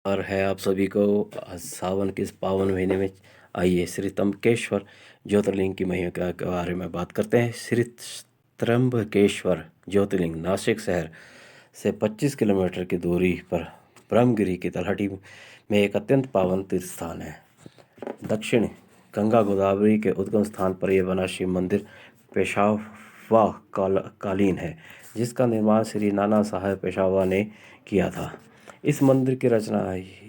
और है आप सभी को सावन के इस पावन महीने में आइए श्री त्र्यंबकेश्वर ज्योतिर्लिंग की महिमा के बारे में बात करते हैं। श्री त्र्यंबकेश्वर ज्योतिर्लिंग नासिक शहर से 25 किलोमीटर की दूरी पर ब्रह्मगिरी की तलहटी में एक अत्यंत पावन तीर्थ स्थान है। दक्षिण गंगा गोदावरी के उद्गम स्थान पर यह बना शिव मंदिर पेशवा कालीन है, जिसका निर्माण श्री नाना साहेब पेशवा ने किया था। इस मंदिर की रचना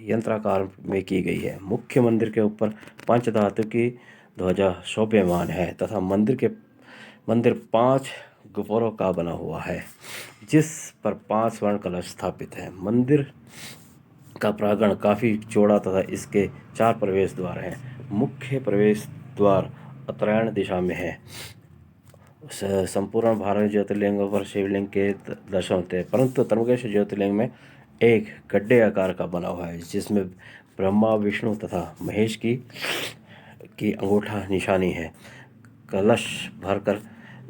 यंत्राकार में की गई है। मुख्य मंदिर के ऊपर पंचधातु की ध्वजा शोभायमान है तथा मंदिर 5 गोपुरों का बना हुआ है, जिस पर 5 स्वर्ण कलश स्थापित है। मंदिर का प्रांगण काफी चौड़ा तथा इसके 4 प्रवेश द्वार हैं। मुख्य प्रवेश द्वार उत्तरायण दिशा में है। संपूर्ण भारत ज्योतिर्लिंगों पर शिवलिंग के दर्शन होते हैं, परंतु त्र्यंबकेश्वर ज्योतिर्लिंग में एक गड्ढे आकार का बना हुआ है, जिसमें ब्रह्मा, विष्णु तथा महेश की अंगूठा निशानी है। कलश भरकर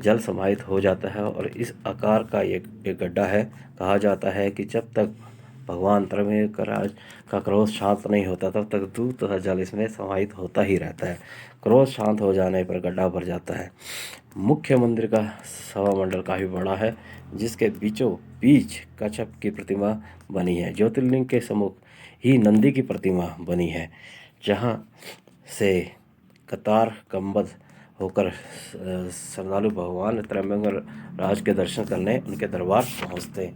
जल समाहित हो जाता है और इस आकार का एक गड्ढा है। कहा जाता है कि जब तक भगवान त्र्यंबकेश्वर का क्रोध शांत नहीं होता तब तक दूध तथा जल इसमें समाहित होता ही रहता है। क्रोध शांत हो जाने पर गड्ढा भर जाता है। मुख्य मंदिर का सभा मंडल काफी बड़ा है, जिसके बीचों बीच कच्छप की प्रतिमा बनी है। ज्योतिर्लिंग के सम्मुख ही नंदी की प्रतिमा बनी है, जहाँ से कतार कम्बद्ध होकर श्रद्धालु भगवान त्र्यंबकेश्वर राज के दर्शन करने उनके दरबार पहुँचते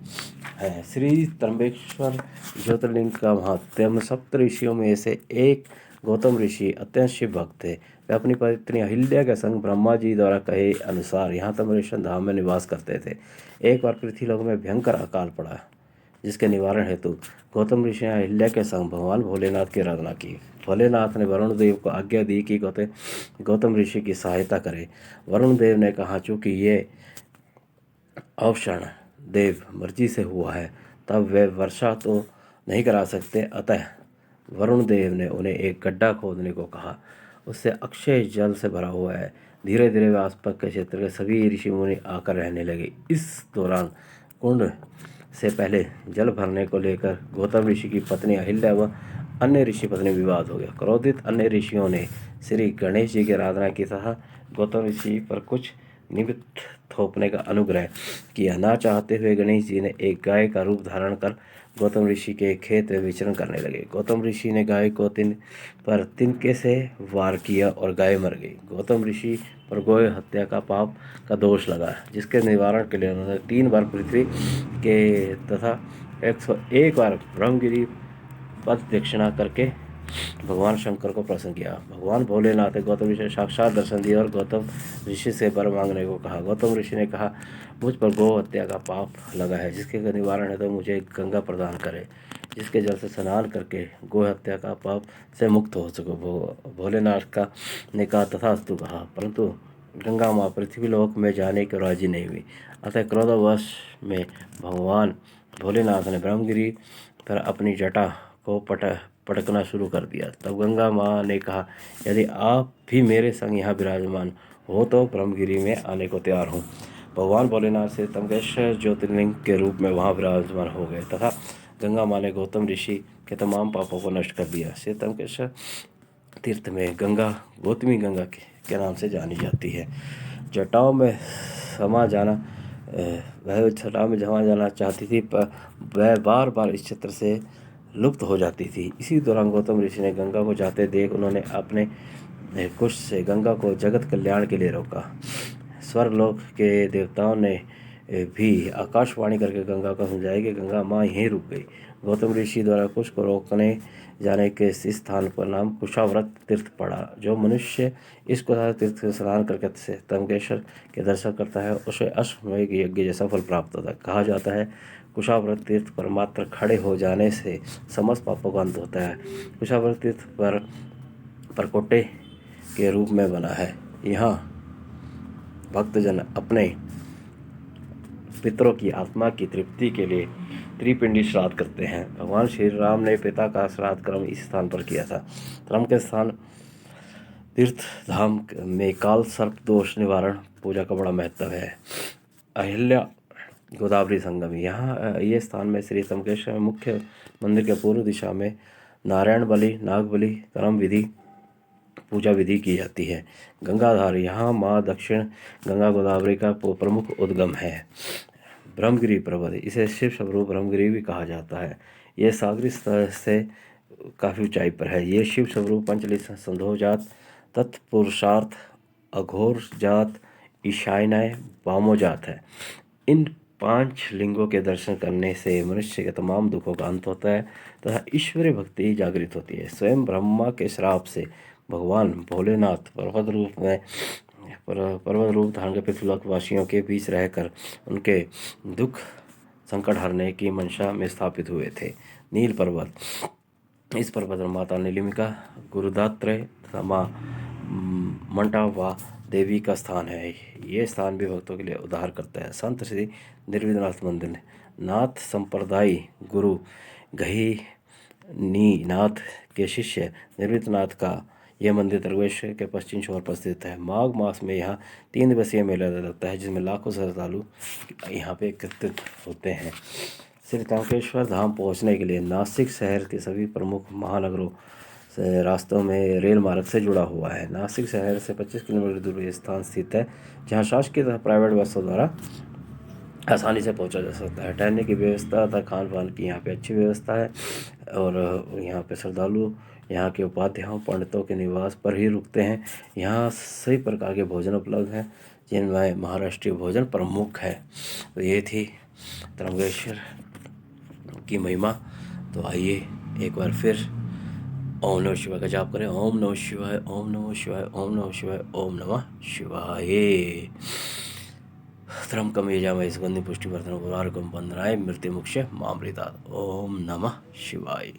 हैं। श्री त्र्यंबकेश्वर ज्योतिर्लिंग का महात्म्य। सप्त ऋषियों में से एक गौतम ऋषि अत्यंत शिव भक्त थे। वे अपनी पत्नी अहिल्या के संग ब्रह्मा जी द्वारा कहे अनुसार यहाँ त्र्यंबकेश्वर धाम में निवास करते थे। एक बार पृथ्वीलोक में भयंकर अकाल पड़ा, जिसके निवारण हेतु गौतम ऋषि ने अहिल्या के संग भगवान भोलेनाथ की आराधना की। भोलेनाथ ने वरुण देव को आज्ञा दी कि गौतम ऋषि की सहायता करे। वरुण देव ने कहा, चूंकि ये अवसरण देव मर्जी से हुआ है, तब वे वर्षा तो नहीं करा सकते। अतः वरुण देव ने उन्हें एक गड्ढा खोदने को कहा। उससे अक्षय जल से भरा हुआ है। धीरे धीरे वे आसपास के क्षेत्र के सभी ऋषि मुनि आकर रहने लगे। इस दौरान कुंड से पहले जल भरने को लेकर गौतम ऋषि की पत्नी अहिल्या व अन्य ऋषि पत्नी विवाद हो गया। क्रोधित अन्य ऋषियों ने श्री गणेश जी की आराधना की तथा गौतम ऋषि पर कुछ निमित्त थोपने का अनुग्रह किया। ना चाहते हुए गणेश जी ने एक गाय का रूप धारण कर गौतम ऋषि के खेत में विचरण करने लगे। गौतम ऋषि ने गाय को तिनके से वार किया और गाय मर गई। गौतम ऋषि पर गौ हत्या का पाप का दोष लगा, जिसके निवारण के लिए उन्होंने 3 बार पृथ्वी के तथा 101 बार ब्रह्मगिरी पद दक्षिणा करके भगवान शंकर को प्रसन्न किया। भगवान भोलेनाथ ने गौतम ऋषि साक्षात दर्शन दिया और गौतम ऋषि से वर मांगने को कहा। गौतम ऋषि ने कहा, मुझ पर गौ हत्या का पाप लगा है, जिसके निवारण है तो मुझे गंगा प्रदान करे, जिसके जल से स्नान करके गौ हत्या का पाप से मुक्त हो सको। भोलेनाथ का ने कहा तथास्तु कहा, परंतु गंगा माँ पृथ्वीलोक में जाने को राजी नहीं हुई। अतः क्रोधवश में भगवान भोलेनाथ ने ब्रह्मगिरी पर अपनी जटा को पटकना शुरू कर दिया। तब गंगा माँ ने कहा, यदि आप भी मेरे संग यहाँ विराजमान हो तो ब्रह्मगिरी में आने को तैयार हूँ। भगवान भोलेनाथ से त्र्यंबकेश्वर ज्योतिर्लिंग के रूप में वहाँ विराजमान हो गए तथा गंगा माँ ने गौतम ऋषि के तमाम पापों को नष्ट कर दिया। श्री त्र्यंबकेश्वर तीर्थ में गंगा गौतमी गंगा के नाम से जानी जाती है। जटाओं में समा जाना वह जटाओं में जमा जाना चाहती थी, पर वह बार बार इस क्षेत्र से लुप्त हो जाती थी। इसी दौरान गौतम ऋषि ने गंगा को जाते देख उन्होंने अपने कुश से गंगा को जगत कल्याण के लिए रोका। स्वर्गलोक के देवताओं ने भी आकाशवाणी करके गंगा को समझाया कि गंगा माँ यहीं रुक गई। गौतम ऋषि द्वारा कुश को रोकने जाने के इस स्थान पर नाम कुशाव्रत तीर्थ पड़ा। जो मनुष्य इस कुशाव्रत तीर्थ से स्नान करके त्र्यंबकेश्वर के दर्शन करता है, उसे अश्वमेध यज्ञ जैसा फल प्राप्त होता है। कहा जाता है, कुशाव्रत तीर्थ पर मात्र खड़े हो जाने से समस्त पापों का अंत होता है। कुशाव्रत तीर्थ पर परकोटे के रूप में बना है। यहाँ भक्तजन अपने पितरों की आत्मा की तृप्ति के लिए त्रिपिंडी श्राद्ध करते हैं। भगवान श्री राम ने पिता का श्राद्ध कर्म इस स्थान पर किया था। धर्म के स्थान तीर्थ धाम में काल सर्प दोष निवारण पूजा का बड़ा महत्व है। अहिल्या गोदावरी संगम यहाँ ये स्थान में श्री त्र्यंबकेश्वर मुख्य मंदिर के पूर्व दिशा में नारायण बलि, नाग बलि, कर्म विधि, पूजा विधि की जाती है। गंगाधार यहाँ माँ दक्षिण गंगा गोदावरी का प्रमुख उद्गम है। ब्रह्मगिरी पर्वत, इसे शिव स्वरूप ब्रह्मगिरी भी कहा जाता है। ये सागरी स्तर से काफ़ी ऊंचाई पर है। ये शिव स्वरूप पंचलिश संधोजात, तत्पुरुषार्थ, अघोर जात, ईशान्य वामोजात है। इन 5 लिंगों के दर्शन करने से मनुष्य के तमाम दुखों का अंत होता है तथा ईश्वरीय भक्ति जागृत होती है। स्वयं ब्रह्मा के श्राप से भगवान भोलेनाथ पर्वत रूप धारण कर पृथ्वीलोकवासियों के बीच रहकर उनके दुख संकट हरने की मंशा में स्थापित हुए थे। नील पर्वत, इस पर्वत पर माता नीलिमिका, गुरुदात्रेय तथा माँ मंटावा देवी का स्थान है। ये स्थान भी भक्तों के लिए उद्धार करता है। संत श्री निर्विघ्ननाथ मंदिर, नाथ संप्रदाय गुरु गही नाथ के शिष्य निर्विघ्ननाथ का यह मंदिर त्र्यंबकेश्वर के पश्चिम छोर पर स्थित है। माघ मास में यहाँ 3 दिवसीय मेला लगता है जिसमें लाखों श्रद्धालु यहाँ पे एकत्रित होते हैं। श्री त्र्यंबकेश्वर धाम पहुँचने के लिए नासिक शहर के सभी प्रमुख महानगरों से रास्तों में रेल मार्ग से जुड़ा हुआ है। नासिक शहर से 25 किलोमीटर दूर ये स्थान स्थित है जहाँ शासकीय तथा प्राइवेट बसों द्वारा आसानी से पहुंचा जा सकता है। ठहरने की व्यवस्था तथा खान पान की यहाँ पे अच्छी व्यवस्था है और यहाँ पे श्रद्धालु यहाँ के उपाध्यायों पंडितों के निवास पर ही रुकते हैं। यहाँ सभी प्रकार के भोजन उपलब्ध हैं जिनमें महाराष्ट्रीय भोजन प्रमुख है। तो ये थी त्र्यंबकेश्वर की महिमा। तो आइए एक बार फिर ओम नमः शिवाय का जाप करें। ओम नमः शिवाय, ओम नमः शिवाय, ओम नमः शिवाय, ओम नमः शिवाय। त्र्यंबकम यजामहे सुगंधिं पुष्टिवर्धनम् उर्वारुकम् वन्दनाय मृत्युमुक्षय मामृतात्। ओम नमः शिवाय।